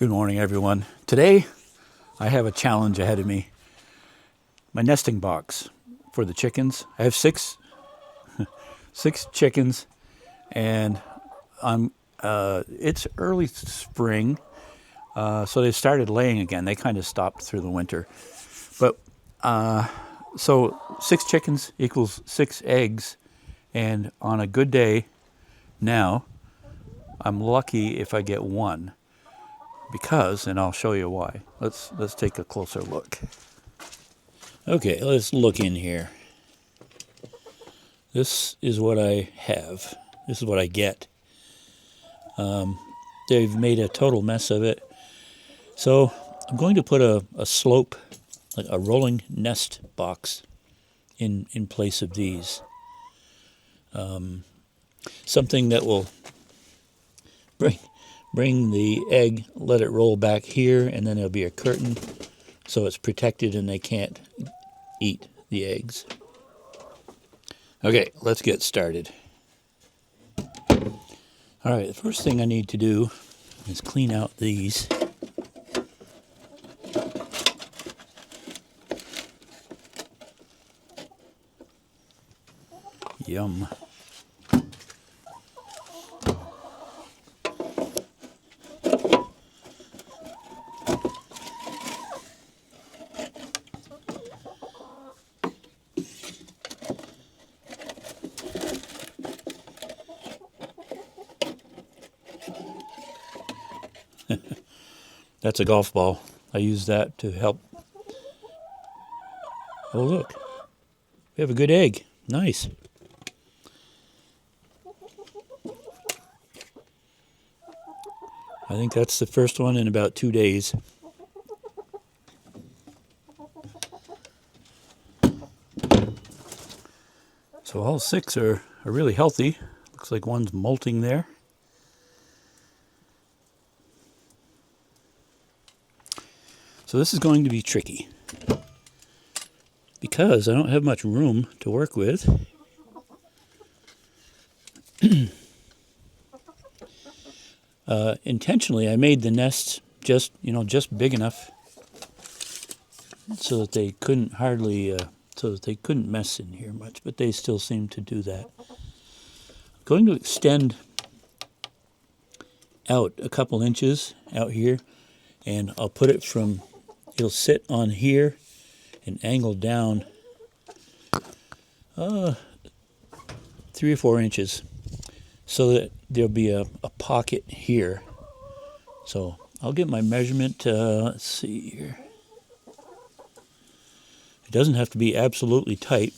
Good morning, everyone. Today, I have a challenge ahead of me. My nesting box for the chickens. I have six chickens, and it's early spring, so they started laying again. They kind of stopped through the winter, but so 6 chickens equals 6 eggs, and on a good day, now I'm lucky if I get one. Because, and I'll show you why. Let's take a closer look. Okay, let's look in here. This is what I have. This is what I get. They've made a total mess of it. So I'm going to put a slope, like a rolling nest box in place of these. Something that will bring the egg, let it roll back here, and then there'll be a curtain so it's protected and they can't eat the eggs. Okay, let's get started. All right, the first thing I need to do is clean out these. Yum. That's a golf ball. I use that to help. Oh, look. We have a good egg. Nice. I think that's the first one in about 2 days. So all 6 are really healthy. Looks like one's molting there. So this is going to be tricky because I don't have much room to work with. Intentionally, I made the nests just big enough so that they couldn't mess in here much, but they still seem to do that. I'm going to extend out a couple inches out here, and I'll put it it'll sit on here and angle down 3 or 4 inches so that there'll be a pocket here. So I'll get my measurement. Let's see here. It doesn't have to be absolutely tight.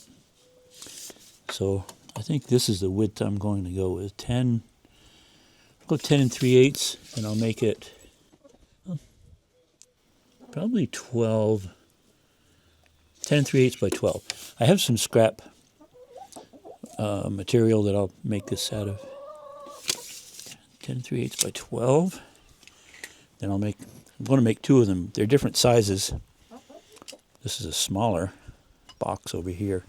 So I think this is the width I'm going to go with. 10 3/8, and I'll make it probably 12, 10 3/8 by 12. I have some scrap material that I'll make this out of. 10 3/8 by 12. Then I'm going to make 2 of them. They're different sizes. This is a smaller box over here.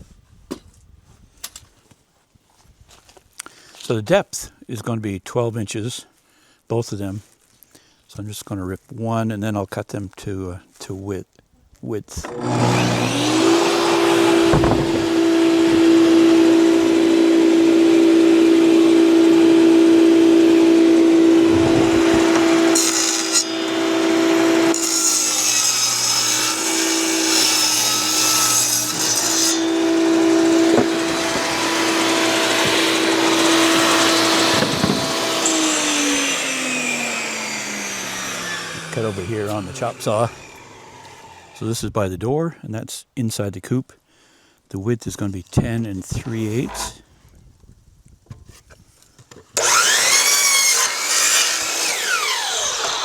So the depth is going to be 12 inches, both of them. So I'm just going to rip one, and then I'll cut them to width. Cut over here on the chop saw. So this is by the door, and that's inside the coop. The width is going to be 10 3/8.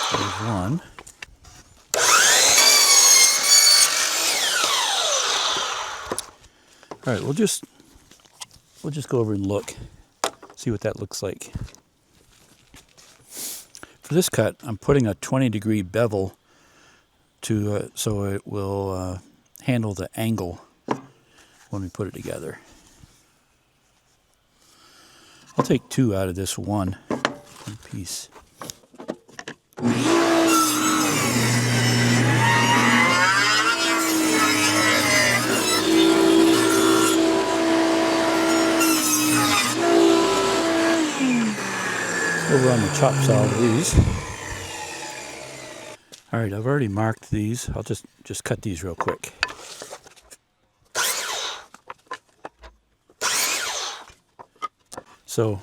There's one. All right, we'll just go over and look, see what that looks like. For this cut, I'm putting a 20-degree bevel so it will handle the angle when we put it together. I'll take 2 out of this one piece. on the chop saw with these. All right, I've already marked these. I'll just cut these real quick. So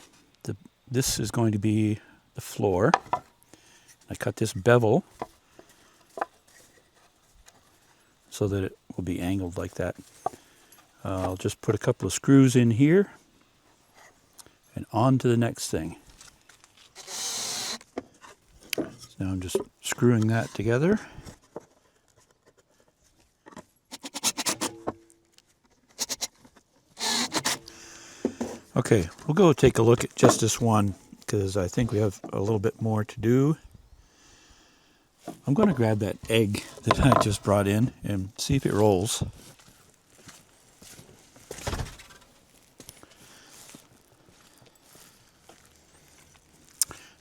this is going to be the floor. I cut this bevel so that it will be angled like that. I'll just put a couple of screws in here and on to the next thing. So now I'm just screwing that together. Okay, we'll go take a look at just this one because I think we have a little bit more to do. I'm going to grab that egg that I just brought in and see if it rolls.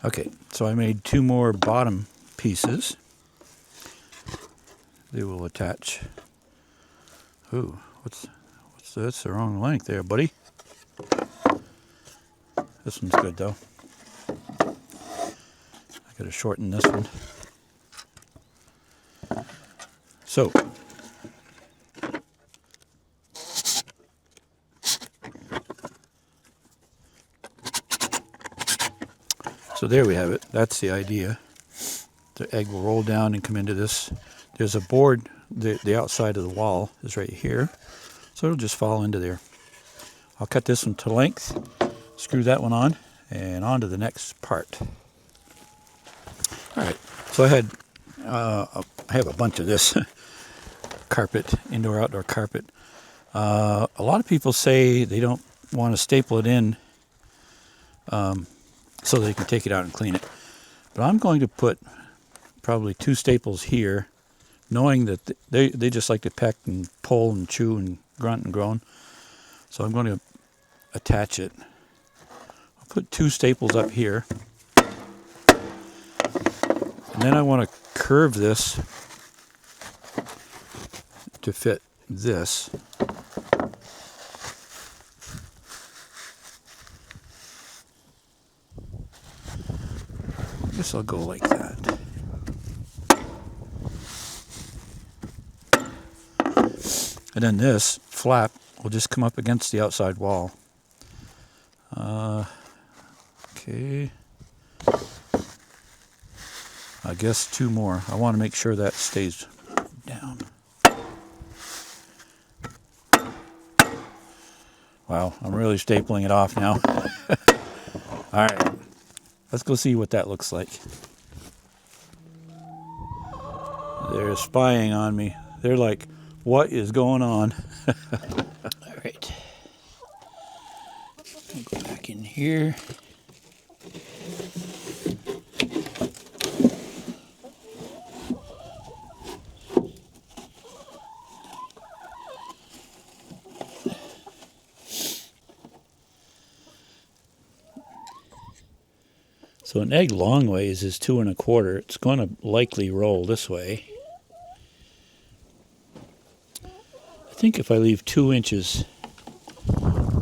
Okay, so I made 2 more bottom pieces. They will attach. Ooh, what's that's the wrong length there, buddy. This one's good though. I gotta shorten this one. So there we have it. That's the idea. The egg will roll down and come into this. There's a board, the outside of the wall is right here. So it'll just fall into there. I'll cut this one to length, screw that one on, and on to the next part. All right, so I have a bunch of this carpet, indoor-outdoor carpet. A lot of people say they don't want to staple it in so they can take it out and clean it. But I'm going to put probably 2 staples here, knowing that they just like to peck and pull and chew and grunt and groan. So I'm going to attach it. I'll put 2 staples up here. And then I want to curve this to fit this. I guess I'll go like that. And then this flap will just come up against the outside wall. Okay. I guess 2 more. I want to make sure that stays down. Wow, I'm really stapling it off now. All right, let's go see what that looks like. They're spying on me. They're like, what is going on? All right. I'll go back in here. So an egg long ways is 2 1/4. It's going to likely roll this way. I think if I leave 2 inches,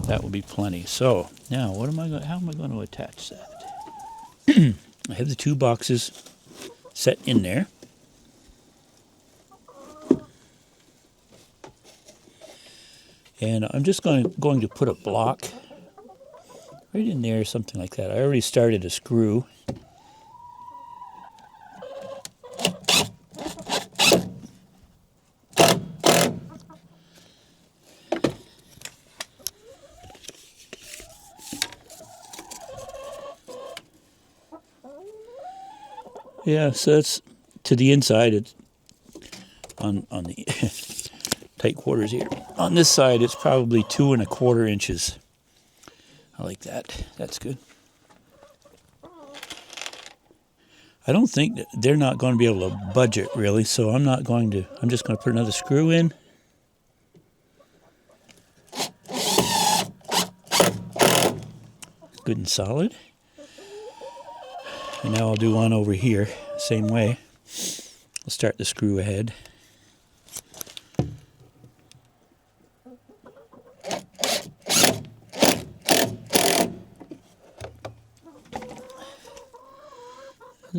that will be plenty. So now, how am I going to attach that? I have the 2 boxes set in there. And I'm just going to put a block right in there, something like that. I already started a screw. Yeah, so it's to the inside. It's on the tight quarters here. On this side, it's probably 2 1/4 inches. I like that. That's good. I don't think that they're not going to be able to budge it really, so I'm just going to put another screw in. Good and solid. And now I'll do one over here, same way. I'll start the screw ahead.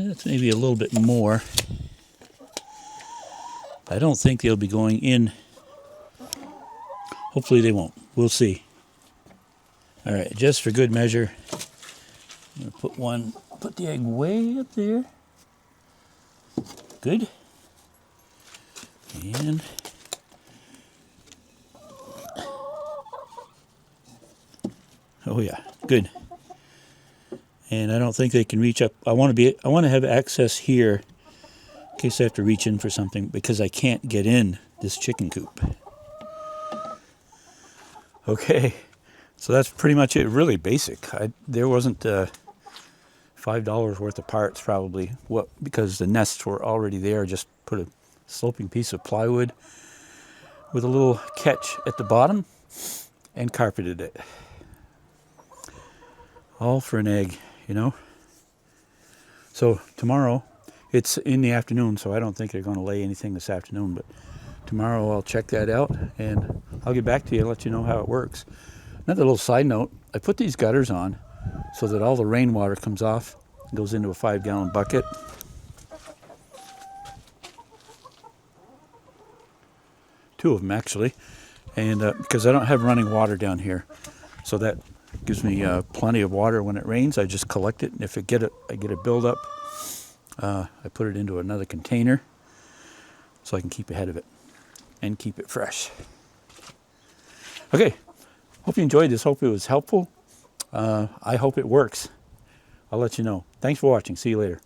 That's maybe a little bit more. I don't think they'll be going in. Hopefully they won't. We'll see. All right, just for good measure, I'm going to put the egg way up there. Good. And oh yeah, good. And I don't think they can reach up. I want to have access here in case I have to reach in for something, because I can't get in this chicken coop. Okay, so that's pretty much it. Really basic. There wasn't $5 worth of parts probably, because the nests were already there. Just put a sloping piece of plywood with a little catch at the bottom and carpeted it. All for an egg, you know. So tomorrow, it's in the afternoon, so I don't think they're going to lay anything this afternoon, but tomorrow I'll check that out and I'll get back to you and let you know how it works. Another little side note, I put these gutters on so that all the rainwater comes off and goes into a 5-gallon bucket. Two of them actually, and because I don't have running water down here, so that gives me plenty of water when it rains. I just collect it, and if I get a buildup, I put it into another container so I can keep ahead of it and keep it fresh. Okay, hope you enjoyed this. Hope it was helpful. I hope it works. I'll let you know. Thanks for watching. See you later.